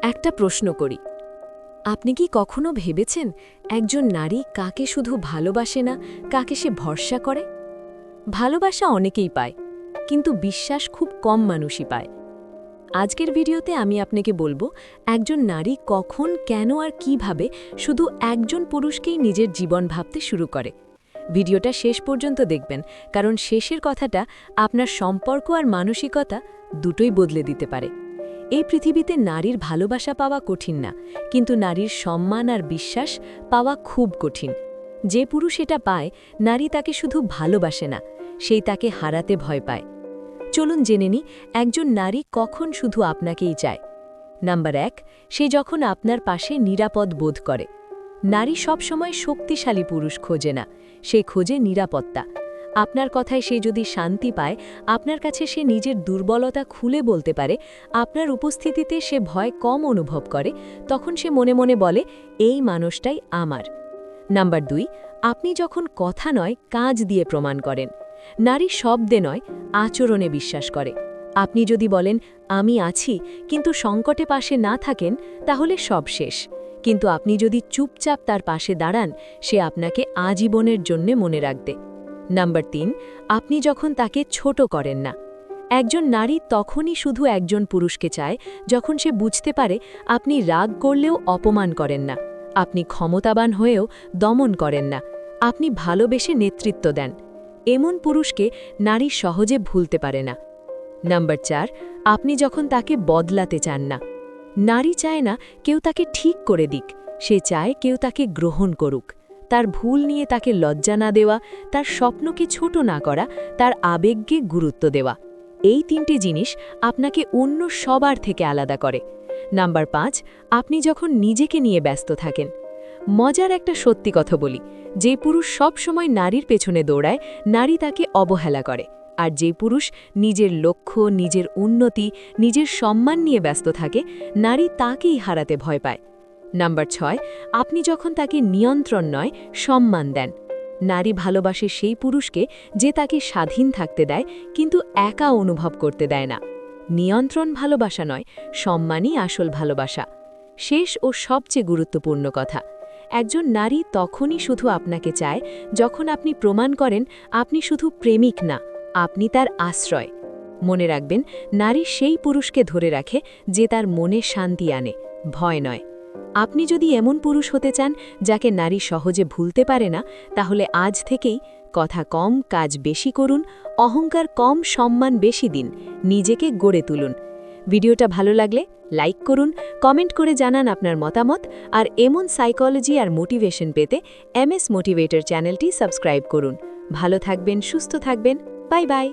একটা প্রশ্ন করি, আপনি কি কখনো ভেবেছেন একজন নারী কাকে শুধু ভালোবাসে না, কাকে সে ভরসা করে? ভালোবাসা অনেকেই পায়, কিন্তু বিশ্বাস খুব কম মানুষই পায়। আজকের ভিডিওতে আমি আপনাকে বলবো একজন নারী কখন, কেন আর কিভাবে শুধু একজন পুরুষকেই নিজের জীবন ভাবতে শুরু করে। ভিডিওটা শেষ পর্যন্ত দেখবেন, কারণ শেষের কথাটা আপনার সম্পর্ক আর মানসিকতা দুটোই বদলে দিতে পারে। এই পৃথিবীতে নারীর ভালোবাসা পাওয়া কঠিন না, কিন্তু নারীর সম্মান আর বিশ্বাস পাওয়া খুব কঠিন। যে পুরুষ এটা পায়, নারী তাকে শুধু ভালোবাসে না, সেই তাকে হারাতে ভয় পায়। চলুন জেনে নিই একজন নারী কখন শুধু আপনাকেই চায়। নাম্বার 1, সে যখন আপনার পাশে নিরাপদ বোধ করে। নারী সবসময় শক্তিশালী পুরুষ খোঁজে না, সে খোঁজে নিরাপত্তা। আপনার কথায় সে যদি শান্তি পায়, আপনার কাছে সে নিজের দুর্বলতা খুলে বলতে পারে, আপনার উপস্থিতিতে সে ভয় কম অনুভব করে, তখন সে মনে মনে বলে, এই মানুষটাই আমার। নাম্বার 2, আপনি যখন কথা নয় কাজ দিয়ে প্রমাণ করেন। নারী শব্দে নয়, আচরণে বিশ্বাস করে। আপনি যদি বলেন আমি আছি, কিন্তু সংকটে পাশে না থাকেন, তাহলে সব শেষ। কিন্তু আপনি যদি চুপচাপ তার পাশে দাঁড়ান, সে আপনাকে আজীবনের জন্যে মনে রাখবে। নাম্বার 3, আপনি যখন তাকে ছোট করেন না। একজন নারী তখনই শুধু একজন পুরুষকে চায় যখন সে বুঝতে পারে আপনি রাগ করলেও অপমান করেন না, আপনি ক্ষমতাবান হয়েও দমন করেন না, আপনি ভালোবেসে নেতৃত্ব দেন। এমন পুরুষকে নারী সহজে ভুলতে পারে না। নাম্বার 4, আপনি যখন তাকে বদলাতে চান না। নারী চায় না কেউ তাকে ঠিক করে দিক, সে চায় কেউ তাকে গ্রহণ করুক। তার ভুল নিয়ে তাকে লজ্জা না দেওয়া, তার স্বপ্নকে ছোট না করা, তার আবেগকে গুরুত্ব দেওয়া। এই 3টে জিনিস আপনাকে অন্য সবার থেকে আলাদা করে। নাম্বার 5, আপনি যখন নিজেকে নিয়ে ব্যস্ত থাকেন। মজার একটা সত্যি কথা বলি, যে পুরুষ সব সময় নারীর পেছনে দৌড়ায়, নারী তাকে অবহেলা করে। আর যে পুরুষ নিজের লক্ষ্য, নিজের উন্নতি, নিজের সম্মান নিয়ে ব্যস্ত থাকে, নারী তাকেই হারাতে ভয় পায়। নাম্বার 6, আপনি যখন তাকে নিয়ন্ত্রণ নয়, সম্মান দেন। নারী ভালোবাসে সেই পুরুষকে যে তাকে স্বাধীন থাকতে দেয়, কিন্তু একা অনুভব করতে দেয় না। নিয়ন্ত্রণ ভালোবাসা নয়, সম্মানই আসল ভালোবাসা। শেষ ও সবচেয়ে গুরুত্বপূর্ণ কথা, একজন নারী তখনই শুধু আপনাকে চায় যখন আপনি প্রমাণ করেন আপনি শুধু প্রেমিক না, আপনি তার আশ্রয়। মনে রাখবেন, নারী সেই পুরুষকে ধরে রাখে যে তার মনে শান্তি আনে, ভয় নয়। আপনি যদি এমন পুরুষ হতে চান যাকে নারী সহজে ভুলতে পারে না, তাহলে আজ থেকেই কথা কম, কাজ বেশি করুন, অহংকার কম, সম্মান বেশি দিন, নিজেকে গড়ে তুলুন। ভিডিওটা ভালো লাগলে লাইক করুন, কমেন্ট করে জানান আপনার মতামত, আর এমন সাইকোলজি আর মোটিভেশন পেতে MS মোটিভেটর চ্যানেলটি সাবস্ক্রাইব করুন। ভালো থাকবেন, সুস্থ থাকবেন, বাই বাই।